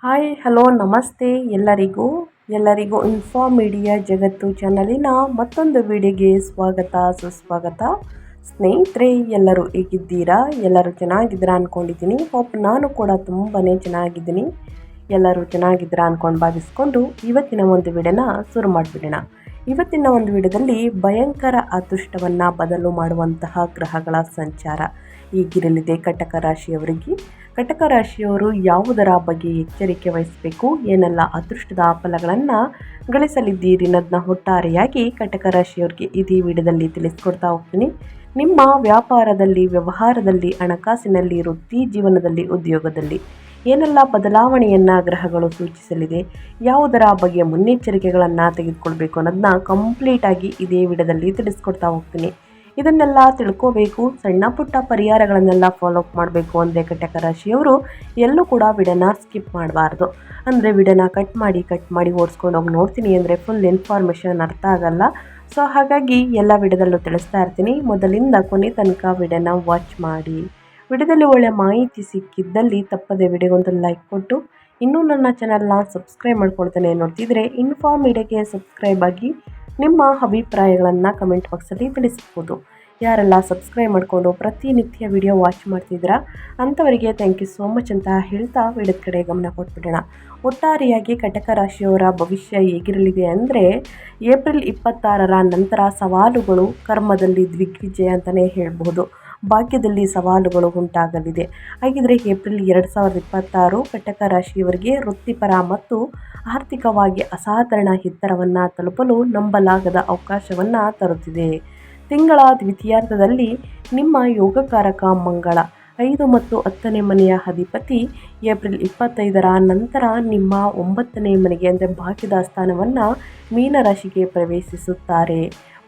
Hi hello ನಮಸ್ತೆ ಎಲ್ಲರಿಗೂ inform media ಜಗತ್ತು ಚಾನಲಿನ ಮತ್ತೊಂದು ವಿಡಿಯೋಗೆ ಸ್ವಾಗತ ಸುಸ್ವಾಗತ. ಸ್ನೇಹಿತರೆ, ಎಲ್ಲರೂ ಹೇಗಿದ್ದೀರಾ? ಎಲ್ಲರೂ ಚೆನ್ನಾಗಿದ್ದೀರಾ ಅಂದ್ಕೊಂಡಿದ್ದೀನಿ. ಹೋಪ್ ನಾನು ಕೂಡ ತುಂಬಾ ಚೆನ್ನಾಗಿದ್ದೀನಿ. ಎಲ್ಲರೂ ಚೆನ್ನಾಗಿದ್ದೀರಾ ಅಂದ್ಕೊಂಡು ಭಾವಿಸ್ಕೊಂಡು ಇವತ್ತಿನ ಒಂದು ವಿಡಿಯೋನ ಶುರು ಮಾಡಿಬಿಡೋಣ. ಇವತ್ತಿನ ಒಂದು ವಿಡಿಯೋದಲ್ಲಿ ಭಯಂಕರ ಅದೃಷ್ಟವನ್ನು ಬದಲು ಮಾಡುವಂತಹ ಗ್ರಹಗಳ ಸಂಚಾರ ಈಗಿರಲಿದೆ ಕಟಕ ರಾಶಿಯವರಿಗೆ. ಕಟಕ ರಾಶಿಯವರು ಯಾವುದರ ಬಗ್ಗೆ ಎಚ್ಚರಿಕೆ ವಹಿಸಬೇಕು, ಏನೆಲ್ಲ ಅದೃಷ್ಟದ ಫಲಗಳನ್ನು ಗಳಿಸಲಿದ್ದೀರಿ ಅನ್ನೋದನ್ನ ಒಟ್ಟಾರೆಯಾಗಿ ಕಟಕ ರಾಶಿಯವರಿಗೆ ಇದೇ ವಿಡಿಯೋದಲ್ಲಿ ತಿಳಿಸ್ಕೊಡ್ತಾ ಹೋಗ್ತೀನಿ. ನಿಮ್ಮ ವ್ಯಾಪಾರದಲ್ಲಿ, ವ್ಯವಹಾರದಲ್ಲಿ, ಹಣಕಾಸಿನಲ್ಲಿ, ವೃತ್ತಿ ಜೀವನದಲ್ಲಿ, ಉದ್ಯೋಗದಲ್ಲಿ ಏನೆಲ್ಲ ಬದಲಾವಣೆಯನ್ನು ಗ್ರಹಗಳು ಸೂಚಿಸಲಿದೆ, ಯಾವುದರ ಬಗ್ಗೆ ಮುನ್ನೆಚ್ಚರಿಕೆಗಳನ್ನು ತೆಗೆದುಕೊಳ್ಬೇಕು ಅನ್ನೋದನ್ನ ಕಂಪ್ಲೀಟಾಗಿ ಇದೇ ವಿಡಿಯೋದಲ್ಲಿ ತಿಳಿಸ್ಕೊಡ್ತಾ ಹೋಗ್ತೀನಿ. ಇದನ್ನೆಲ್ಲ ತಿಳ್ಕೋಬೇಕು, ಸಣ್ಣ ಪುಟ್ಟ ಪರಿಹಾರಗಳನ್ನೆಲ್ಲ ಫಾಲೋ ಅಪ್ ಮಾಡಬೇಕು ಅಂದರೆ ಕಟಕ ರಾಶಿಯವರು ಎಲ್ಲೂ ಕೂಡ ವಿಡಿಯೋನ ಸ್ಕಿಪ್ ಮಾಡಬಾರ್ದು. ಅಂದರೆ ವಿಡಿಯೋನ ಕಟ್ ಮಾಡಿ ಓಡಿಸ್ಕೊಂಡು ಹೋಗಿ ನೋಡ್ತೀನಿ ಅಂದರೆ ಫುಲ್ ಇನ್ಫಾರ್ಮೇಷನ್ ಅರ್ಥ ಆಗಲ್ಲ. ಸೊ ಹಾಗಾಗಿ ಎಲ್ಲ ವಿಡಿಯೋದಲ್ಲೂ ತಿಳಿಸ್ತಾ ಇರ್ತೀನಿ. ಮೊದಲಿಂದ ಕೊನೆ ತನಕ ವಿಡಿಯೋನ ವಾಚ್ ಮಾಡಿ. ವಿಡಿಯೋದಲ್ಲಿ ಒಳ್ಳೆ ಮಾಹಿತಿ ಸಿಕ್ಕಿದ್ದಲ್ಲಿ ತಪ್ಪದೆ ವಿಡಿಯೋಗೊಂದು ಲೈಕ್ ಕೊಟ್ಟು, ಇನ್ನೂ ನನ್ನ ಚಾನಲ್ನ ಸಬ್ಸ್ಕ್ರೈಬ್ ಮಾಡ್ಕೊಳ್ತಾನೆ ನೋಡ್ತಿದ್ರೆ ಇನ್ಫಾರ್ಮ್ ಮೀಡಿಯಾಗೆ ಸಬ್ಸ್ಕ್ರೈಬ್ ಆಗಿ ನಿಮ್ಮ ಅಭಿಪ್ರಾಯಗಳನ್ನು ಕಮೆಂಟ್ ಬಾಕ್ಸಲ್ಲಿ ತಿಳಿಸ್ಬೋದು. ಯಾರೆಲ್ಲ ಸಬ್ಸ್ಕ್ರೈಬ್ ಮಾಡಿಕೊಂಡು ಪ್ರತಿನಿತ್ಯ ವಿಡಿಯೋ ವಾಚ್ ಮಾಡ್ತಿದ್ದೀರಾ ಅಂಥವರಿಗೆ ಥ್ಯಾಂಕ್ ಯು ಸೋ ಮಚ್ ಅಂತ ಹೇಳ್ತಾ ವಿಡಿಯೋದ ಕಡೆ ಗಮನ ಕೊಟ್ಬಿಡೋಣ. ಒಟ್ಟಾರೆಯಾಗಿ ಕಟಕ ರಾಶಿಯವರ ಭವಿಷ್ಯ ಹೇಗಿರಲಿದೆ ಅಂದರೆ, ಏಪ್ರಿಲ್ 26ರ ನಂತರ ಸವಾಲುಗಳು, ಕರ್ಮದಲ್ಲಿ ದಿಗ್ವಿಜಯ ಅಂತಲೇ ಹೇಳ್ಬೋದು. ಭಾಗ್ಯದಲ್ಲಿ ಸವಾಲುಗಳು ಉಂಟಾಗಲಿದೆ. ಹಾಗಿದ್ರೆ ಏಪ್ರಿಲ್ 2026 ಕಟಕ ರಾಶಿಯವರಿಗೆ ವೃತ್ತಿಪರ ಮತ್ತು ಆರ್ಥಿಕವಾಗಿ ಅಸಾಧಾರಣ ಎತ್ತರವನ್ನು ತಲುಪಲು ನಂಬಲಾಗದ ಅವಕಾಶವನ್ನು ತರುತ್ತಿದೆ. ತಿಂಗಳ ದ್ವಿತೀಯಾರ್ಧದಲ್ಲಿ ನಿಮ್ಮ ಯೋಗಕಾರಕ ಮಂಗಳ 5 ಮತ್ತು 10ನೇ ಮನೆಯ ಅಧಿಪತಿ ಏಪ್ರಿಲ್ 25ರ ನಂತರ ನಿಮ್ಮ 9ನೇ ಮನೆಗೆ ಅಂದರೆ ಭಾಗ್ಯದ ಸ್ಥಾನವನ್ನು ಮೀನರಾಶಿಗೆ ಪ್ರವೇಶಿಸುತ್ತಾರೆ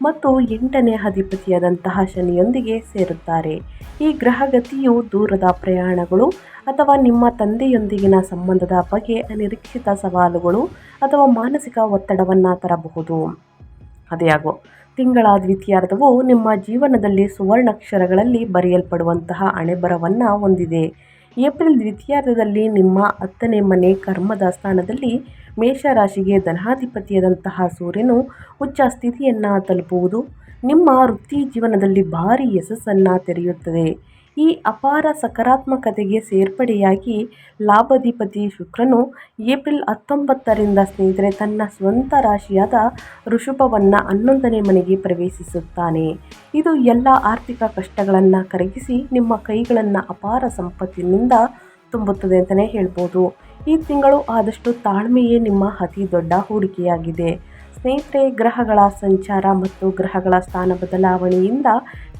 ಮತ್ತು 8ನೇ ಅಧಿಪತಿಯಾದಂತಹ ಶನಿಯೊಂದಿಗೆ ಸೇರುತ್ತಾರೆ. ಈ ಗ್ರಹಗತಿಯು ದೂರದ ಪ್ರಯಾಣಗಳು ಅಥವಾ ನಿಮ್ಮ ತಂದೆಯೊಂದಿಗಿನ ಸಂಬಂಧದ ಬಗ್ಗೆ ಅನಿರೀಕ್ಷಿತ ಸವಾಲುಗಳು ಅಥವಾ ಮಾನಸಿಕ ಒತ್ತಡವನ್ನು ತರಬಹುದು. ಅದೇಯಾಗೋ ತಿಂಗಳ ದ್ವಿತೀಯಾರ್ಧವು ನಿಮ್ಮ ಜೀವನದಲ್ಲಿ ಸುವರ್ಣಾಕ್ಷರಗಳಲ್ಲಿ ಬರೆಯಲ್ಪಡುವಂತಹ ಹಣೆಬರವನ್ನು ಹೊಂದಿದೆ. ಏಪ್ರಿಲ್ ದ್ವಿತೀಯಾರ್ಧದಲ್ಲಿ ನಿಮ್ಮ 10ನೇ ಮನೆ ಕರ್ಮದ ಸ್ಥಾನದಲ್ಲಿ ಮೇಷರಾಶಿಗೆ ಧನಾಧಿಪತಿಯಾದಂತಹ ಸೂರ್ಯನು ಉಚ್ಚ ಸ್ಥಿತಿಯನ್ನು ತಲುಪುವುದು ನಿಮ್ಮ ವೃತ್ತಿ ಜೀವನದಲ್ಲಿ ಭಾರಿ ಯಶಸ್ಸನ್ನು ತೆರೆಯುತ್ತದೆ. ಈ ಅಪಾರ ಸಕಾರಾತ್ಮಕತೆಗೆ ಸೇರ್ಪಡೆಯಾಗಿ ಲಾಭಾಧಿಪತಿ ಶುಕ್ರನು ಏಪ್ರಿಲ್ 19ರಿಂದ ಸ್ನೇಹಿತರೆ ತನ್ನ ಸ್ವಂತ ರಾಶಿಯಾದ ಋಷಭವನ್ನು 11ನೇ ಮನೆಗೆ ಪ್ರವೇಶಿಸುತ್ತಾನೆ. ಇದು ಎಲ್ಲ ಆರ್ಥಿಕ ಕಷ್ಟಗಳನ್ನು ಕರಗಿಸಿ ನಿಮ್ಮ ಕೈಗಳನ್ನು ಅಪಾರ ಸಂಪತ್ತಿನಿಂದ ತುಂಬುತ್ತದೆ ಅಂತಲೇ ಹೇಳ್ಬೋದು. ಈ ತಿಂಗಳು ಆದಷ್ಟು ತಾಳ್ಮೆಯೇ ನಿಮ್ಮ ಅತಿ ದೊಡ್ಡ ಹೂಡಿಕೆಯಾಗಿದೆ. ಸ್ನೇಹಿತರೆ, ಗ್ರಹಗಳ ಸಂಚಾರ ಮತ್ತು ಗ್ರಹಗಳ ಸ್ಥಾನ ಬದಲಾವಣೆಯಿಂದ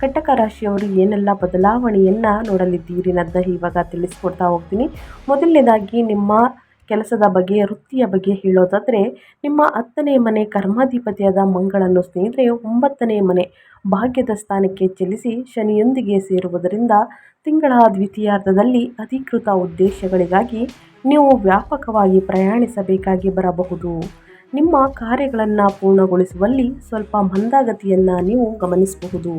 ಕಟಕ ರಾಶಿಯವರು ಏನೆಲ್ಲ ಬದಲಾವಣೆಯನ್ನು ನೋಡಲಿದ್ದೀರಿ ಅನ್ನೋದನ್ನ ಇವಾಗ ತಿಳಿಸ್ಕೊಡ್ತಾ ಹೋಗ್ತೀನಿ. ಮೊದಲನೇದಾಗಿ ನಿಮ್ಮ ಕೆಲಸದ ಬಗ್ಗೆ, ವೃತ್ತಿಯ ಬಗ್ಗೆ ಹೇಳೋದಾದರೆ, ನಿಮ್ಮ 10ನೇ ಮನೆ ಕರ್ಮಾಧಿಪತಿಯಾದ ಮಂಗಳನು ಸ್ನೇಹಿತರೆ 9ನೇ ಮನೆ ಭಾಗ್ಯದ ಸ್ಥಾನಕ್ಕೆ ಚಲಿಸಿ ಶನಿಯೊಂದಿಗೆ ಸೇರುವುದರಿಂದ ತಿಂಗಳ ದ್ವಿತೀಯಾರ್ಧದಲ್ಲಿ ಅಧಿಕೃತ ಉದ್ದೇಶಗಳಿಗಾಗಿ ನೀವು ವ್ಯಾಪಕವಾಗಿ ಪ್ರಯಾಣಿಸಬೇಕಾಗಿ ಬರಬಹುದು. ನಿಮ್ಮ ಕಾರ್ಯಗಳನ್ನು ಪೂರ್ಣಗೊಳಿಸುವಲ್ಲಿ ಸ್ವಲ್ಪ ಮಂದಗತಿಯನ್ನು ನೀವು ಗಮನಿಸಬಹುದು.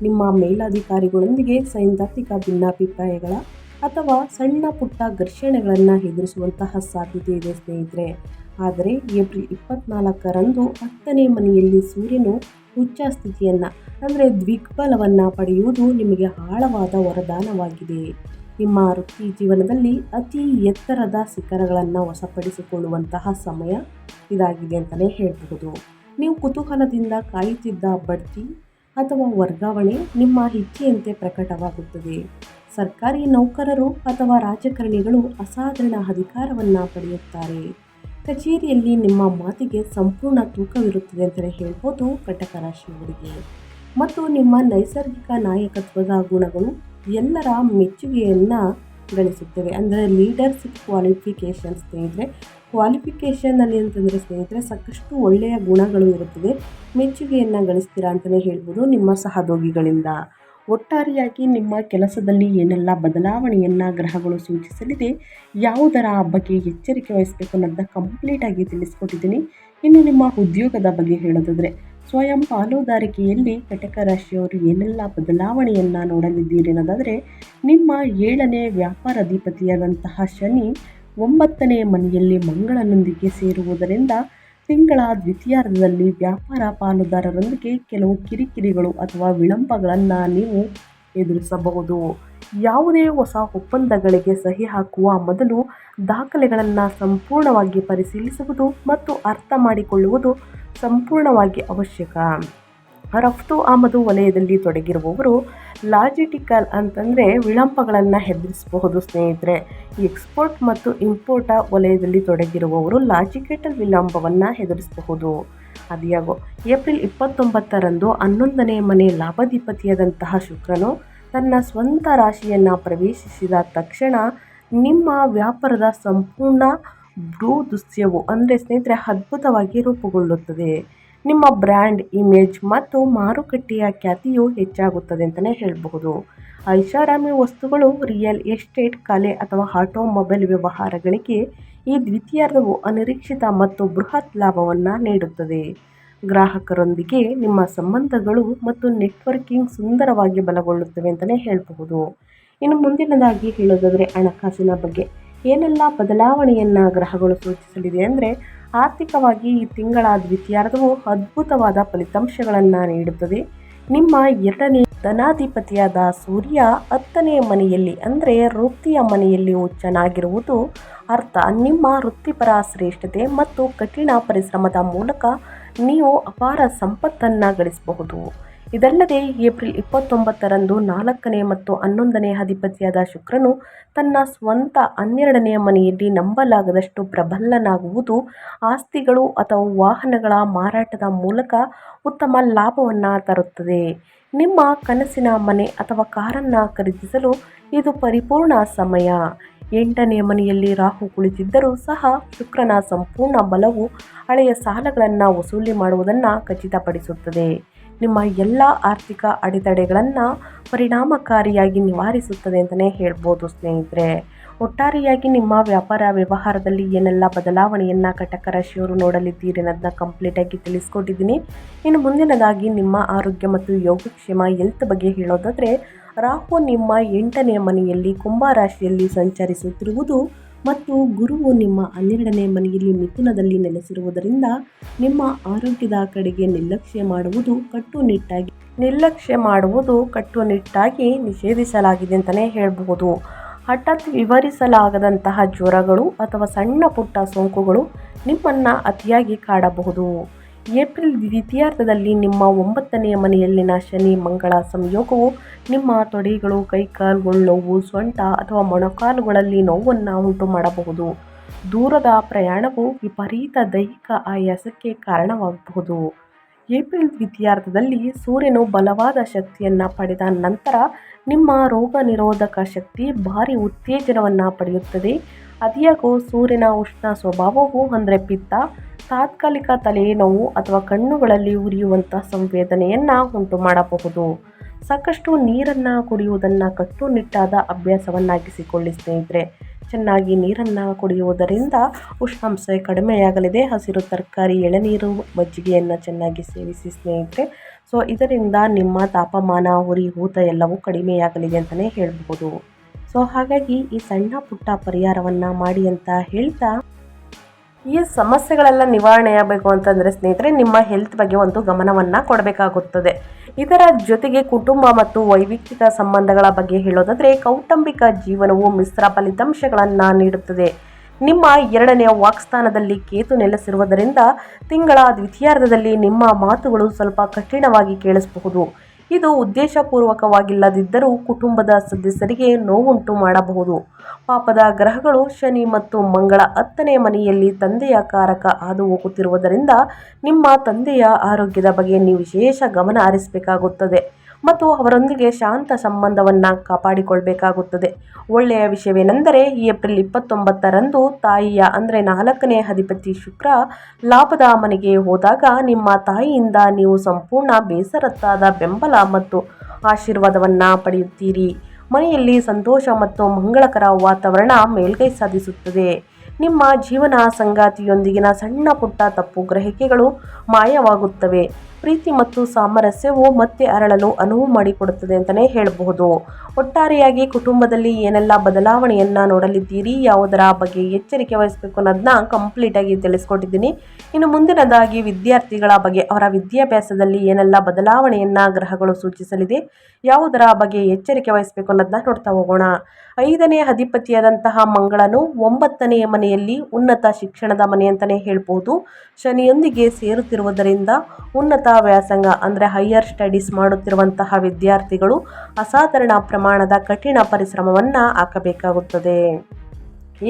ನಿಮ್ಮ ಮೇಲಧಿಕಾರಿಗಳೊಂದಿಗೆ ಸೈದ್ಧಾಂತಿಕ ಭಿನ್ನಾಭಿಪ್ರಾಯಗಳ ಅಥವಾ ಸಣ್ಣ ಪುಟ್ಟ ಘರ್ಷಣೆಗಳನ್ನು ಎದುರಿಸುವಂತಹ ಸಾಧ್ಯತೆ ಇದೆ ಸ್ನೇಹಿತರೆ. ಆದರೆ ಏಪ್ರಿಲ್ 24ರಂದು 10ನೇ ಮನೆಯಲ್ಲಿ ಸೂರ್ಯನು ಉಚ್ಚ ಸ್ಥಿತಿಯನ್ನು ಅಂದರೆ ದ್ವಿಗ್ಬಲವನ್ನು ಪಡೆಯುವುದು ನಿಮಗೆ ಆಳವಾದ ವರದಾನವಾಗಿದೆ. ನಿಮ್ಮ ವೃತ್ತಿ ಜೀವನದಲ್ಲಿ ಅತಿ ಎತ್ತರದ ಶಿಖರಗಳನ್ನು ವಶಪಡಿಸಿಕೊಳ್ಳುವಂತಹ ಸಮಯ ಇದಾಗಿದೆ ಅಂತಲೇ ಹೇಳಬಹುದು. ನೀವು ಕುತೂಹಲದಿಂದ ಕಾಯುತ್ತಿದ್ದ ಬಡ್ತಿ ಅಥವಾ ವರ್ಗಾವಣೆ ನಿಮ್ಮ ಇಚ್ಛೆಯಂತೆ ಪ್ರಕಟವಾಗುತ್ತದೆ. ಸರ್ಕಾರಿ ನೌಕರರು ಅಥವಾ ರಾಜಕಾರಣಿಗಳು ಅಸಾಧಾರಣ ಅಧಿಕಾರವನ್ನು ಪಡೆಯುತ್ತಾರೆ. ಕಚೇರಿಯಲ್ಲಿ ನಿಮ್ಮ ಮಾತಿಗೆ ಸಂಪೂರ್ಣ ತೂಕವಿರುತ್ತದೆ ಅಂತಲೇ ಹೇಳ್ಬೋದು ಕಟಕ ರಾಶಿಯವರಿಗೆ. ಮತ್ತು ನಿಮ್ಮ ನೈಸರ್ಗಿಕ ನಾಯಕತ್ವದ ಗುಣಗಳು ಎಲ್ಲರ ಮೆಚ್ಚುಗೆಯನ್ನು ಗಳಿಸುತ್ತವೆ. ಅಂದರೆ ಲೀಡರ್ಶಿಪ್ ಕ್ವಾಲಿಫಿಕೇಷನ್ ಸ್ನೇಹಿತರೆ, ಕ್ವಾಲಿಫಿಕೇಷನಲ್ಲಿ ಅಂತಂದರೆ ಸ್ನೇಹಿತರೆ ಸಾಕಷ್ಟು ಒಳ್ಳೆಯ ಗುಣಗಳು ಇರುತ್ತದೆ. ಮೆಚ್ಚುಗೆಯನ್ನು ಗಳಿಸ್ತೀರಾ ಅಂತಲೇ ಹೇಳ್ಬೋದು ನಿಮ್ಮ ಸಹೋದ್ಯೋಗಿಗಳಿಂದ. ಒಟ್ಟಾರೆಯಾಗಿ ನಿಮ್ಮ ಕೆಲಸದಲ್ಲಿ ಏನೆಲ್ಲ ಬದಲಾವಣೆಯನ್ನು ಗ್ರಹಗಳು ಸೂಚಿಸಲಿದೆ, ಯಾವುದರ ಬಗ್ಗೆ ಎಚ್ಚರಿಕೆ ವಹಿಸಬೇಕು ಅನ್ನೋದನ್ನ ಕಂಪ್ಲೀಟಾಗಿ ತಿಳಿಸ್ಕೊಟ್ಟಿದ್ದೀನಿ. ಇನ್ನು ನಿಮ್ಮ ಉದ್ಯೋಗದ ಬಗ್ಗೆ ಹೇಳೋದಾದರೆ, ಸ್ವಯಂ ಪಾಲುದಾರಿಕೆಯಲ್ಲಿ ಕಟಕ ರಾಶಿಯವರು ಏನೆಲ್ಲ ಬದಲಾವಣೆಯನ್ನು ನೋಡಲಿದ್ದೀರಿ ಅನ್ನೋದಾದರೆ, ನಿಮ್ಮ 7ನೇ ವ್ಯಾಪಾರಾಧಿಪತಿಯಾದಂತಹ ಶನಿ ಒಂಬತ್ತನೇ ಮನೆಯಲ್ಲಿ ಮಂಗಳನೊಂದಿಗೆ ಸೇರುವುದರಿಂದ ತಿಂಗಳ ದ್ವಿತೀಯಾರ್ಧದಲ್ಲಿ ವ್ಯಾಪಾರ ಪಾಲುದಾರರೊಂದಿಗೆ ಕೆಲವು ಕಿರಿಕಿರಿಗಳು ಅಥವಾ ವಿಳಂಬಗಳನ್ನು ನೀವು ಎದುರಿಸಬಹುದು. ಯಾವುದೇ ಹೊಸ ಒಪ್ಪಂದಗಳಿಗೆ ಸಹಿ ಹಾಕುವ ಮೊದಲು ದಾಖಲೆಗಳನ್ನು ಸಂಪೂರ್ಣವಾಗಿ ಪರಿಶೀಲಿಸುವುದು ಮತ್ತು ಅರ್ಥ ಮಾಡಿಕೊಳ್ಳುವುದು ಸಂಪೂರ್ಣವಾಗಿ ಅವಶ್ಯಕ. ರಫ್ತು ಆಮದು ವಲಯದಲ್ಲಿ ತೊಡಗಿರುವವರು ಲಾಜಿಸ್ಟಿಕಲ್ ಅಂತಂದರೆ ವಿಳಂಬಗಳನ್ನು ಎದುರಿಸಬಹುದು ಸ್ನೇಹಿತರೆ. ಎಕ್ಸ್ಪೋರ್ಟ್ ಮತ್ತು ಇಂಪೋರ್ಟ್ ವಲಯದಲ್ಲಿ ತೊಡಗಿರುವವರು ಲಾಜಿಸ್ಟಿಕಲ್ ವಿಳಂಬವನ್ನು ಎದುರಿಸಬಹುದು. ಅದ್ಯಾಗೋ ಏಪ್ರಿಲ್ 29ರಂದು 11ನೇ ಮನೆ ಲಾಭಾಧಿಪತಿಯಾದಂತಹ ಶುಕ್ರನು ತನ್ನ ಸ್ವಂತ ರಾಶಿಯನ್ನು ಪ್ರವೇಶಿಸಿದ ತಕ್ಷಣ ನಿಮ್ಮ ವ್ಯಾಪಾರದ ಸಂಪೂರ್ಣ ಭೂದೃಶ್ಯವು ಅಂದರೆ ಸ್ನೇಹಿತರೆ ಅದ್ಭುತವಾಗಿ ರೂಪುಗೊಳ್ಳುತ್ತದೆ. ನಿಮ್ಮ ಬ್ರ್ಯಾಂಡ್ ಇಮೇಜ್ ಮತ್ತು ಮಾರುಕಟ್ಟೆಯ ಖ್ಯಾತಿಯು ಹೆಚ್ಚಾಗುತ್ತದೆ ಅಂತಲೇ ಹೇಳಬಹುದು. ಐಷಾರಾಮಿ ವಸ್ತುಗಳು, ರಿಯಲ್ ಎಸ್ಟೇಟ್, ಕಲೆ ಅಥವಾ ಆಟೋಮೊಬೈಲ್ ವ್ಯವಹಾರಗಳಿಗೆ ಈ ದ್ವಿತೀಯಾರ್ಧವು ಅನಿರೀಕ್ಷಿತ ಮತ್ತು ಬೃಹತ್ ಲಾಭವನ್ನು ನೀಡುತ್ತದೆ. ಗ್ರಾಹಕರೊಂದಿಗೆ ನಿಮ್ಮ ಸಂಬಂಧಗಳು ಮತ್ತು ನೆಟ್ವರ್ಕಿಂಗ್ ಸುಂದರವಾಗಿ ಬಲಗೊಳ್ಳುತ್ತವೆ ಅಂತಲೇ ಹೇಳಬಹುದು. ಇನ್ನು ಮುಂದಿನದಾಗಿ ಹೇಳೋದಾದರೆ ಹಣಕಾಸಿನ ಬಗ್ಗೆ ಏನೆಲ್ಲ ಬದಲಾವಣೆಯನ್ನು ಗ್ರಹಗಳು ಸೂಚಿಸಲಿದೆ ಅಂದರೆ, ಆರ್ಥಿಕವಾಗಿ ಈ ತಿಂಗಳ ದ್ವಿತೀಯಾರ್ಧವು ಅದ್ಭುತವಾದ ಫಲಿತಾಂಶಗಳನ್ನು ನೀಡುತ್ತದೆ. ನಿಮ್ಮ 2ನೇ ಧನಾಧಿಪತಿಯಾದ ಸೂರ್ಯ 10ನೇ ಮನೆಯಲ್ಲಿ ಅಂದರೆ ವೃತ್ತಿಯ ಮನೆಯಲ್ಲಿ ಚೆನ್ನಾಗಿರುವುದು ಅರ್ಥ ನಿಮ್ಮ ವೃತ್ತಿಪರ ಶ್ರೇಷ್ಠತೆ ಮತ್ತು ಕಠಿಣ ಪರಿಶ್ರಮದ ಮೂಲಕ ನೀವು ಅಪಾರ ಸಂಪತ್ತನ್ನು ಗಳಿಸಬಹುದು. ಇದಲ್ಲದೆ ಏಪ್ರಿಲ್ 29ರಂದು 4ನೇ ಮತ್ತು 11ನೇ ಅಧಿಪತಿಯಾದ ಶುಕ್ರನು ತನ್ನ ಸ್ವಂತ 12ನೇ ಮನೆಯಲ್ಲಿ ನಂಬಲಾಗದಷ್ಟು ಪ್ರಬಲನಾಗುವುದು ಆಸ್ತಿಗಳು ಅಥವಾ ವಾಹನಗಳ ಮಾರಾಟದ ಮೂಲಕ ಉತ್ತಮ ಲಾಭವನ್ನು ತರುತ್ತದೆ. ನಿಮ್ಮ ಕನಸಿನ ಮನೆ ಅಥವಾ ಕಾರನ್ನು ಖರೀದಿಸಲು ಇದು ಪರಿಪೂರ್ಣ ಸಮಯ. 8ನೇ ಮನೆಯಲ್ಲಿ ರಾಹು ಕುಳಿತಿದ್ದರೂ ಸಹ ಶುಕ್ರನ ಸಂಪೂರ್ಣ ಬಲವು ಹಳೆಯ ಸಾಲಗಳನ್ನು ವಸೂಲಿ ಮಾಡುವುದನ್ನು ಖಚಿತಪಡಿಸುತ್ತದೆ. ನಿಮ್ಮ ಎಲ್ಲ ಆರ್ಥಿಕ ಅಡೆತಡೆಗಳನ್ನು ಪರಿಣಾಮಕಾರಿಯಾಗಿ ನಿವಾರಿಸುತ್ತದೆ ಅಂತಲೇ ಹೇಳ್ಬೋದು ಸ್ನೇಹಿತರೆ. ಒಟ್ಟಾರೆಯಾಗಿ ನಿಮ್ಮ ವ್ಯಾಪಾರ ವ್ಯವಹಾರದಲ್ಲಿ ಏನೆಲ್ಲ ಬದಲಾವಣೆಯನ್ನು ಕಟಕ ರಾಶಿಯವರು ನೋಡಲಿದ್ದೀರಿ ಅನ್ನೋದನ್ನ ಕಂಪ್ಲೀಟಾಗಿ ತಿಳಿಸ್ಕೊಟ್ಟಿದ್ದೀನಿ. ಇನ್ನು ಮುಂದಿನದಾಗಿ ನಿಮ್ಮ ಆರೋಗ್ಯ ಮತ್ತು ಯೋಗಕ್ಷೇಮ ಹೆಲ್ತ್ ಬಗ್ಗೆ ಹೇಳೋದಾದರೆ, ರಾಹು ನಿಮ್ಮ 8ನೇ ಮನೆಯಲ್ಲಿ ಕುಂಭ ರಾಶಿಯಲ್ಲಿ ಸಂಚರಿಸುತ್ತಿರುವುದು ಮತ್ತು ಗುರುವು ನಿಮ್ಮ 12ನೇ ಮನೆಯಲ್ಲಿ ಮಿಥುನದಲ್ಲಿ ನೆಲೆಸಿರುವುದರಿಂದ ನಿಮ್ಮ ಆರೋಗ್ಯದ ಕಡೆಗೆ ನಿರ್ಲಕ್ಷ್ಯ ಮಾಡುವುದು ಕಟ್ಟುನಿಟ್ಟಾಗಿ ನಿಷೇಧಿಸಲಾಗಿದೆ ಅಂತಲೇ ಹೇಳಬಹುದು. ಹಠಾತ್ ವಿವರಿಸಲಾಗದಂತಹ ಜ್ವರಗಳು ಅಥವಾ ಸಣ್ಣ ಪುಟ್ಟ ಸೋಂಕುಗಳು ನಿಮ್ಮನ್ನು ಅತಿಯಾಗಿ ಕಾಡಬಹುದು. ಏಪ್ರಿಲ್ ದ್ವಿತೀಯಾರ್ಧದಲ್ಲಿ ನಿಮ್ಮ 9ನೇ ಮನೆಯಲ್ಲಿನ ಶನಿ ಮಂಗಳ ಸಂಯೋಗವು ನಿಮ್ಮ ತೊಡೆಗಳು, ಕೈಕಾಲುಗಳ ನೋವು, ಸೊಂಟ ಅಥವಾ ಮೊಣಕಾಲುಗಳಲ್ಲಿ ನೋವನ್ನು ಉಂಟು ಮಾಡಬಹುದು. ದೂರದ ಪ್ರಯಾಣವು ವಿಪರೀತ ದೈಹಿಕ ಆಯಾಸಕ್ಕೆ ಕಾರಣವಾಗಬಹುದು. ಏಪ್ರಿಲ್ ದ್ವಿತೀಯಾರ್ಧದಲ್ಲಿ ಸೂರ್ಯನು ಬಲವಾದ ಶಕ್ತಿಯನ್ನು ಪಡೆದ ನಂತರ ನಿಮ್ಮ ರೋಗ ನಿರೋಧಕ ಶಕ್ತಿ ಭಾರಿ ಉತ್ತೇಜನವನ್ನು ಪಡೆಯುತ್ತದೆ. ಅದ್ಯಾಗೋ ಸೂರ್ಯನ ಉಷ್ಣ ಸ್ವಭಾವವು ಅಂದರೆ ಪಿತ್ತ ತಾತ್ಕಾಲಿಕ ತಲೆನೋವು ಅಥವಾ ಕಣ್ಣುಗಳಲ್ಲಿ ಉರಿಯುವಂಥ ಸಂವೇದನೆಯನ್ನು ಉಂಟು ಮಾಡಬಹುದು. ಸಾಕಷ್ಟು ನೀರನ್ನು ಕುಡಿಯುವುದನ್ನು ಕಟ್ಟುನಿಟ್ಟಾದ ಅಭ್ಯಾಸವನ್ನಾಗಿಸಿಕೊಳ್ಳಿ ಸ್ನೇಹಿತರೆ. ಚೆನ್ನಾಗಿ ನೀರನ್ನು ಕುಡಿಯುವುದರಿಂದ ಉಷ್ಣಾಂಶ ಕಡಿಮೆಯಾಗಲಿದೆ. ಹಸಿರು ತರಕಾರಿ, ಎಳನೀರು, ಮಜ್ಜಿಗೆಯನ್ನು ಚೆನ್ನಾಗಿ ಸೇವಿಸಿ ಸ್ನೇಹಿತರೆ. ಸೊ ಇದರಿಂದ ನಿಮ್ಮ ತಾಪಮಾನ, ಉರಿ, ಊತ ಎಲ್ಲವೂ ಕಡಿಮೆಯಾಗಲಿದೆ ಅಂತಲೇ ಹೇಳ್ಬೋದು. ಸೊ ಹಾಗಾಗಿ ಈ ಸಣ್ಣ ಪುಟ್ಟ ಪರಿಹಾರವನ್ನು ಮಾಡಿ ಅಂತ ಹೇಳ್ತಾ, ಈ ಸಮಸ್ಯೆಗಳೆಲ್ಲ ನಿವಾರಣೆಯಾಗಬೇಕು ಅಂತಂದರೆ ಸ್ನೇಹಿತರೆ ನಿಮ್ಮ ಹೆಲ್ತ್ ಬಗ್ಗೆ ಒಂದು ಗಮನವನ್ನು ಕೊಡಬೇಕಾಗುತ್ತದೆ. ಇದರ ಜೊತೆಗೆ ಕುಟುಂಬ ಮತ್ತು ವೈಯಕ್ತಿಕ ಸಂಬಂಧಗಳ ಬಗ್ಗೆ ಹೇಳೋದಾದರೆ, ಕೌಟುಂಬಿಕ ಜೀವನವು ಮಿಶ್ರ ಫಲಿತಾಂಶಗಳನ್ನು ನೀಡುತ್ತದೆ. ನಿಮ್ಮ 2ನೇ ವಾಕ್ಸ್ಥಾನದಲ್ಲಿ ಕೇತು ನೆಲೆಸಿರುವುದರಿಂದ ತಿಂಗಳ ದ್ವಿತೀಯಾರ್ಧದಲ್ಲಿ ನಿಮ್ಮ ಮಾತುಗಳು ಸ್ವಲ್ಪ ಕಠಿಣವಾಗಿ ಕೇಳಿಸಬಹುದು. ಇದು ಉದ್ದೇಶಪೂರ್ವಕವಾಗಿಲ್ಲದಿದ್ದರೂ ಕುಟುಂಬದ ಸದಸ್ಯರಿಗೆ ನೋವುಂಟು ಮಾಡಬಹುದು. ಪಾಪದ ಗ್ರಹಗಳು ಶನಿ ಮತ್ತು ಮಂಗಳ 10ನೇ ಮನೆಯಲ್ಲಿ ತಂದೆಯ ಕಾರಕ ಹಾದು ಹೋಗುತ್ತಿರುವುದರಿಂದ ನಿಮ್ಮ ತಂದೆಯ ಆರೋಗ್ಯದ ಬಗ್ಗೆ ನೀವು ವಿಶೇಷ ಗಮನ ಹರಿಸಬೇಕಾಗುತ್ತದೆ ಮತ್ತು ಅವರೊಂದಿಗೆ ಶಾಂತ ಸಂಬಂಧವನ್ನು ಕಾಪಾಡಿಕೊಳ್ಬೇಕಾಗುತ್ತದೆ. ಒಳ್ಳೆಯ ವಿಷಯವೇನೆಂದರೆ, ಏಪ್ರಿಲ್ 29ರಂದು ತಾಯಿಯ ಅಂದರೆ 4ನೇ ಅಧಿಪತಿ ಶುಕ್ರ ಲಾಭದ ಮನೆಗೆ ಹೋದಾಗ ನಿಮ್ಮ ತಾಯಿಯಿಂದ ನೀವು ಸಂಪೂರ್ಣ ಬೇಸರತ್ತಾದ ಬೆಂಬಲ ಮತ್ತು ಆಶೀರ್ವಾದವನ್ನು ಪಡೆಯುತ್ತೀರಿ. ಮನೆಯಲ್ಲಿ ಸಂತೋಷ ಮತ್ತು ಮಂಗಳಕರ ವಾತಾವರಣ ಮೇಲ್ಗೈ ಸಾಧಿಸುತ್ತದೆ. ನಿಮ್ಮ ಜೀವನ ಸಂಗಾತಿಯೊಂದಿಗಿನ ಸಣ್ಣ ಪುಟ್ಟ ತಪ್ಪು ಗ್ರಹಿಕೆಗಳು ಮಾಯವಾಗುತ್ತವೆ. ಪ್ರೀತಿ ಮತ್ತು ಸಾಮರಸ್ಯವು ಮತ್ತೆ ಅರಳಲು ಅನುವು ಮಾಡಿಕೊಡುತ್ತದೆ ಅಂತಲೇ ಹೇಳಬಹುದು. ಒಟ್ಟಾರೆಯಾಗಿ ಕುಟುಂಬದಲ್ಲಿ ಏನೆಲ್ಲ ಬದಲಾವಣೆಯನ್ನು ನೋಡಲಿದ್ದೀರಿ, ಯಾವುದರ ಬಗ್ಗೆ ಎಚ್ಚರಿಕೆ ವಹಿಸಬೇಕು ಅನ್ನೋದನ್ನ ಕಂಪ್ಲೀಟಾಗಿ ತಿಳಿಸ್ಕೊಟ್ಟಿದ್ದೀನಿ. ಇನ್ನು ಮುಂದಿನದಾಗಿ ವಿದ್ಯಾರ್ಥಿಗಳ ಬಗ್ಗೆ, ಅವರ ವಿದ್ಯಾಭ್ಯಾಸದಲ್ಲಿ ಏನೆಲ್ಲ ಬದಲಾವಣೆಯನ್ನು ಗ್ರಹಗಳು ಸೂಚಿಸಲಿದೆ, ಯಾವುದರ ಬಗ್ಗೆ ಎಚ್ಚರಿಕೆ ವಹಿಸಬೇಕು ಅನ್ನೋದನ್ನ ನೋಡ್ತಾ ಹೋಗೋಣ. 5ನೇ ಅಧಿಪತಿಯಾದಂತಹ ಮಂಗಳನು 9ನೇ ಮನೆಯಲ್ಲಿ ಉನ್ನತ ಶಿಕ್ಷಣದ ಮನೆ ಅಂತಲೇ ಹೇಳ್ಬೋದು. ಶನಿಯೊಂದಿಗೆ ಸೇರುತ್ತಿರುವುದರಿಂದ ಉನ್ನತ ವ್ಯಾಸಂಗ ಅಂದರೆ ಹೈಯರ್ ಸ್ಟಡೀಸ್ ಮಾಡುತ್ತಿರುವಂತಹ ವಿದ್ಯಾರ್ಥಿಗಳು ಅಸಾಧಾರಣ ಪ್ರಮಾಣದ ಕಠಿಣ ಪರಿಶ್ರಮವನ್ನು ಹಾಕಬೇಕಾಗುತ್ತದೆ.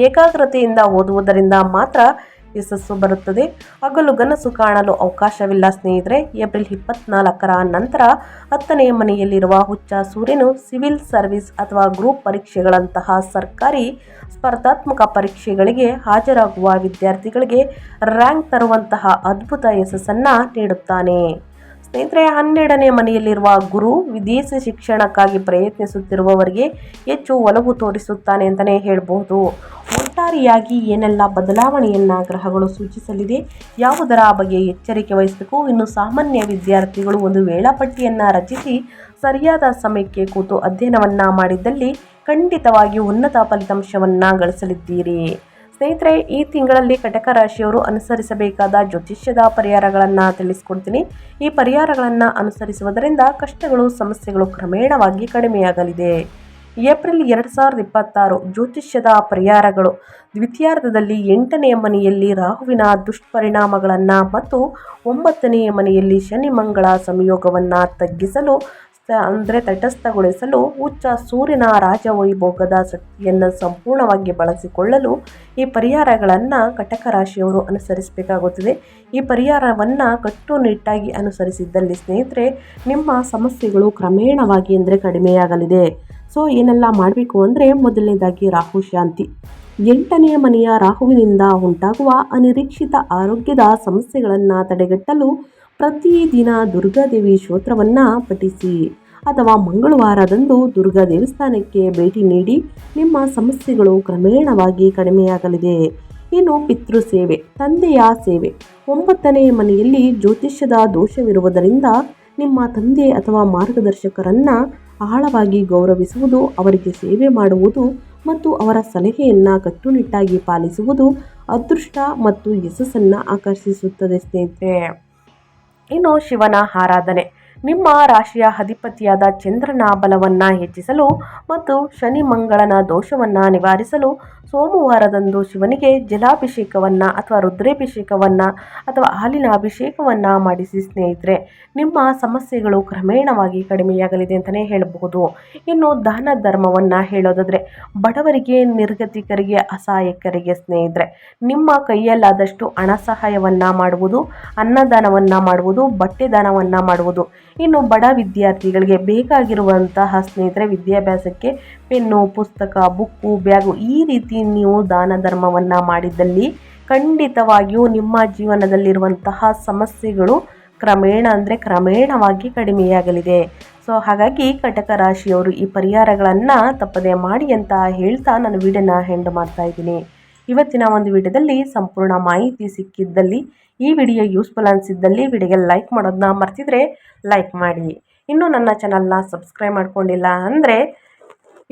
ಏಕಾಗ್ರತೆಯಿಂದ ಓದುವುದರಿಂದ ಮಾತ್ರ ಯಶಸ್ಸು ಬರುತ್ತದೆ. ಹಗಲುಗನಸು ಕಾಣಲು ಅವಕಾಶವಿಲ್ಲ ಸ್ನೇಹಿತರೆ. ಏಪ್ರಿಲ್ 24ರ ನಂತರ 10ನೇ ಮನೆಯಲ್ಲಿರುವ ಹುಚ್ಚ ಸೂರ್ಯನು ಸಿವಿಲ್ ಸರ್ವಿಸ್ ಅಥವಾ ಗ್ರೂಪ್ ಪರೀಕ್ಷೆಗಳಂತಹ ಸರ್ಕಾರಿ ಸ್ಪರ್ಧಾತ್ಮಕ ಪರೀಕ್ಷೆಗಳಿಗೆ ಹಾಜರಾಗುವ ವಿದ್ಯಾರ್ಥಿಗಳಿಗೆ ರ್ಯಾಂಕ್ ತರುವಂತಹ ಅದ್ಭುತ ಯಶಸ್ಸನ್ನು ನೀಡುತ್ತಾನೆ. ಸ್ನೇಹಿತರೆ, 12ನೇ ಮನೆಯಲ್ಲಿರುವ ಗುರು ವಿದೇಶಿ ಶಿಕ್ಷಣಕ್ಕಾಗಿ ಪ್ರಯತ್ನಿಸುತ್ತಿರುವವರಿಗೆ ಹೆಚ್ಚು ಒಲವು ತೋರಿಸುತ್ತಾನೆ ಅಂತಲೇ ಹೇಳಬಹುದು. ಒಟ್ಟಾರೆಯಾಗಿ ಏನೆಲ್ಲ ಬದಲಾವಣೆಯನ್ನು ಗ್ರಹಗಳು ಸೂಚಿಸಲಿದೆ, ಯಾವುದರ ಬಗ್ಗೆ ಎಚ್ಚರಿಕೆ ವಹಿಸಬೇಕು. ಇನ್ನು ಸಾಮಾನ್ಯ ವಿದ್ಯಾರ್ಥಿಗಳು ಒಂದು ವೇಳಾಪಟ್ಟಿಯನ್ನು ರಚಿಸಿ ಸರಿಯಾದ ಸಮಯಕ್ಕೆ ಕೂತು ಅಧ್ಯಯನವನ್ನು ಮಾಡಿದ್ದಲ್ಲಿ ಖಂಡಿತವಾಗಿಯೂ ಉನ್ನತ ಫಲಿತಾಂಶವನ್ನು ಗಳಿಸಲಿದ್ದೀರಿ. ಸ್ನೇಹಿತರೆ, ಈ ತಿಂಗಳಲ್ಲಿ ಕಟಕ ರಾಶಿಯವರು ಅನುಸರಿಸಬೇಕಾದ ಜ್ಯೋತಿಷ್ಯದ ಪರಿಹಾರಗಳನ್ನು ತಿಳಿಸ್ಕೊಡ್ತೀನಿ. ಈ ಪರಿಹಾರಗಳನ್ನು ಅನುಸರಿಸುವುದರಿಂದ ಕಷ್ಟಗಳು, ಸಮಸ್ಯೆಗಳು ಕ್ರಮೇಣವಾಗಿ ಕಡಿಮೆಯಾಗಲಿದೆ. ಏಪ್ರಿಲ್ 2026 ಜ್ಯೋತಿಷ್ಯದ ಪರಿಹಾರಗಳು. ದ್ವಿತೀಯಾರ್ಧದಲ್ಲಿ 8ನೇ ಮನೆಯಲ್ಲಿ ರಾಹುವಿನ ದುಷ್ಪರಿಣಾಮಗಳನ್ನು ಮತ್ತು 9ನೇ ಮನೆಯಲ್ಲಿ ಶನಿ ಮಂಗಳ ಸಂಯೋಗವನ್ನು ತಗ್ಗಿಸಲು ತಟಸ್ಥಗೊಳಿಸಲು ಉಚ್ಚ ಸೂರ್ಯನ ರಾಜವೈಭೋಗದ ಶಕ್ತಿಯನ್ನು ಸಂಪೂರ್ಣವಾಗಿ ಬಳಸಿಕೊಳ್ಳಲು ಈ ಪರಿಹಾರಗಳನ್ನು ಕಟಕ ರಾಶಿಯವರು ಅನುಸರಿಸಬೇಕಾಗುತ್ತದೆ. ಈ ಪರಿಹಾರವನ್ನು ಕಟ್ಟುನಿಟ್ಟಾಗಿ ಅನುಸರಿಸಿದ್ದಲ್ಲಿ ಸ್ನೇಹಿತರೆ, ನಿಮ್ಮ ಸಮಸ್ಯೆಗಳು ಕ್ರಮೇಣವಾಗಿ ಕಡಿಮೆಯಾಗಲಿದೆ. ಸೊ ಏನೆಲ್ಲ ಮಾಡಬೇಕು ಅಂದರೆ, ಮೊದಲನೇದಾಗಿ ರಾಹು ಶಾಂತಿ. 8ನೇ ಮನೆಯ ರಾಹುವಿನಿಂದ ಉಂಟಾಗುವ ಅನಿರೀಕ್ಷಿತ ಆರೋಗ್ಯದ ಸಮಸ್ಯೆಗಳನ್ನು ತಡೆಗಟ್ಟಲು ಪ್ರತಿದಿನ ದುರ್ಗಾದೇವಿ ಸ್ತೋತ್ರವನ್ನು ಪಠಿಸಿ ಅಥವಾ ಮಂಗಳವಾರದಂದು ದುರ್ಗಾ ದೇವಸ್ಥಾನಕ್ಕೆ ಭೇಟಿ ನೀಡಿ ನಿಮ್ಮ ಸಮಸ್ಯೆಗಳು ಕ್ರಮೇಣವಾಗಿ ಕಡಿಮೆಯಾಗಲಿದೆ. ಇನ್ನು ಪಿತೃ ಸೇವೆ, ತಂದೆಯ ಸೇವೆ. 9ನೇ ಮನೆಯಲ್ಲಿ ಜ್ಯೋತಿಷ್ಯದ ದೋಷವಿರುವುದರಿಂದ ನಿಮ್ಮ ತಂದೆ ಅಥವಾ ಮಾರ್ಗದರ್ಶಕರನ್ನು ಆಳವಾಗಿ ಗೌರವಿಸುವುದು, ಅವರಿಗೆ ಸೇವೆ ಮಾಡುವುದು ಮತ್ತು ಅವರ ಸಲಹೆಯನ್ನು ಕಟ್ಟುನಿಟ್ಟಾಗಿ ಪಾಲಿಸುವುದು ಅದೃಷ್ಟ ಮತ್ತು ಯಶಸ್ಸನ್ನು ಆಕರ್ಷಿಸುತ್ತದೆ ಸ್ನೇಹಿತರೆ. ಇನ್ನು ಶಿವನ ಆರಾಧನೆ. ನಿಮ್ಮ ರಾಶಿಯ ಅಧಿಪತಿಯಾದ ಚಂದ್ರನ ಬಲವನ್ನು ಹೆಚ್ಚಿಸಲು ಮತ್ತು ಶನಿ ಮಂಗಳನ ದೋಷವನ್ನು ನಿವಾರಿಸಲು ಸೋಮವಾರದಂದು ಶಿವನಿಗೆ ಜಲಾಭಿಷೇಕವನ್ನು ಅಥವಾ ರುದ್ರಾಭಿಷೇಕವನ್ನು ಅಥವಾ ಹಾಲಿನ ಅಭಿಷೇಕವನ್ನು ಮಾಡಿಸಿ ಸ್ನೇಹಿತರೆ. ನಿಮ್ಮ ಸಮಸ್ಯೆಗಳು ಕ್ರಮೇಣವಾಗಿ ಕಡಿಮೆಯಾಗಲಿದೆ ಅಂತಲೇ ಹೇಳಬಹುದು. ಇನ್ನು ದಾನ ಧರ್ಮವನ್ನು ಹೇಳೋದಾದರೆ, ಬಡವರಿಗೆ, ನಿರ್ಗತಿಕರಿಗೆ, ಅಸಹಾಯಕರಿಗೆ ಸ್ನೇಹಿತರೆ, ನಿಮ್ಮ ಕೈಯಲ್ಲಾದಷ್ಟು ಹಣ ಸಹಾಯವನ್ನು ಮಾಡುವುದು, ಅನ್ನದಾನವನ್ನು ಮಾಡುವುದು, ಬಟ್ಟೆ ದಾನವನ್ನು ಮಾಡುವುದು. ಇನ್ನು ಬಡ ವಿದ್ಯಾರ್ಥಿಗಳಿಗೆ ಬೇಕಾಗಿರುವಂತಹ ಸ್ನೇಹಿತರೆ ವಿದ್ಯಾಭ್ಯಾಸಕ್ಕೆ ಪೆನ್ನು, ಪುಸ್ತಕ, ಬುಕ್ಕು, ಬ್ಯಾಗು ಈ ರೀತಿ ನೀವು ದಾನ ಧರ್ಮವನ್ನು ಮಾಡಿದ್ದಲ್ಲಿ ಖಂಡಿತವಾಗಿಯೂ ನಿಮ್ಮ ಜೀವನದಲ್ಲಿರುವಂತಹ ಸಮಸ್ಯೆಗಳು ಕ್ರಮೇಣವಾಗಿ ಕಡಿಮೆಯಾಗಲಿದೆ. ಸೊ ಹಾಗಾಗಿ ಕಟಕ ರಾಶಿಯವರು ಈ ಪರಿಹಾರಗಳನ್ನು ತಪ್ಪದೆ ಮಾಡಿ ಅಂತ ಹೇಳ್ತಾ ನಾನು ವಿಡಿಯೋನ ಎಂಡ್ ಮಾಡ್ತಾ ಇದ್ದೀನಿ. ಇವತ್ತಿನ ಒಂದು ವಿಡಿಯೋದಲ್ಲಿ ಸಂಪೂರ್ಣ ಮಾಹಿತಿ ಸಿಕ್ಕಿದ್ದಲ್ಲಿ, ಈ ವಿಡಿಯೋ ಯೂಸ್ಫುಲ್ ಅನಿಸಿದ್ದಲ್ಲಿ ವಿಡಿಯೋಗೆ ಲೈಕ್ ಮಾಡೋದನ್ನ ಮರ್ತಿದ್ರೆ ಲೈಕ್ ಮಾಡಿ. ಇನ್ನೂ ನನ್ನ ಚಾನಲ್ನ ಸಬ್ಸ್ಕ್ರೈಬ್ ಮಾಡ್ಕೊಂಡಿಲ್ಲ ಅಂದರೆ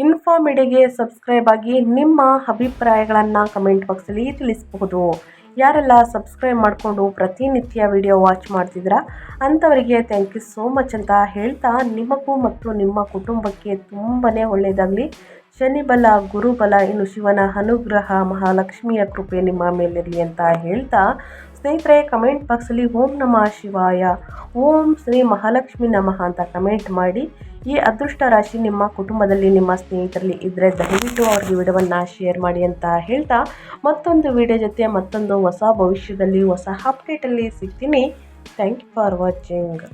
ಇನ್ಫೋ ಮೀಡಿಯಾಗೆ ಸಬ್ಸ್ಕ್ರೈಬ್ ಆಗಿ ನಿಮ್ಮ ಅಭಿಪ್ರಾಯಗಳನ್ನು ಕಮೆಂಟ್ ಬಾಕ್ಸಲ್ಲಿ ತಿಳಿಸಬಹುದು. ಯಾರೆಲ್ಲ ಸಬ್ಸ್ಕ್ರೈಬ್ ಮಾಡಿಕೊಂಡು ಪ್ರತಿನಿತ್ಯ ವಿಡಿಯೋ ವಾಚ್ ಮಾಡ್ತಿದ್ದೀರಾ ಅಂಥವರಿಗೆ ಥ್ಯಾಂಕ್ ಯು ಸೋ ಮಚ್ ಅಂತ ಹೇಳ್ತಾ, ನಿಮಗೂ ಮತ್ತು ನಿಮ್ಮ ಕುಟುಂಬಕ್ಕೆ ತುಂಬಾ ಒಳ್ಳೆಯದಾಗಲಿ. ಶನಿ ಬಲ, ಗುರುಬಲ, ಇನ್ನು ಶಿವನ ಅನುಗ್ರಹ, ಮಹಾಲಕ್ಷ್ಮಿಯ ಕೃಪೆ ನಿಮ್ಮ ಮೇಲಿರಲಿ ಅಂತ ಹೇಳ್ತಾ, ಸ್ನೇಹಿತರೆ ಕಮೆಂಟ್ ಬಾಕ್ಸಲ್ಲಿ ಓಂ ನಮಃ ಶಿವಾಯ, ಓಂ ಶ್ರೀ ಮಹಾಲಕ್ಷ್ಮಿ ನಮಃ ಅಂತ ಕಮೆಂಟ್ ಮಾಡಿ. ಈ ಅದೃಷ್ಟ ರಾಶಿ ನಿಮ್ಮ ಕುಟುಂಬದಲ್ಲಿ, ನಿಮ್ಮ ಸ್ನೇಹಿತರಲ್ಲಿ ಇದ್ದರೆ ದಯವಿಟ್ಟು ಅವ್ರಿಗೆ ವಿಡಿಯೋವನ್ನು ಶೇರ್ ಮಾಡಿ ಅಂತ ಹೇಳ್ತಾ, ಮತ್ತೊಂದು ವಿಡಿಯೋ ಜೊತೆ ಮತ್ತೊಂದು ಹೊಸ ಭವಿಷ್ಯದಲ್ಲಿ ಹೊಸ ಅಪ್ಡೇಟಲ್ಲಿ ಸಿಗ್ತೀನಿ. Thank you for watching.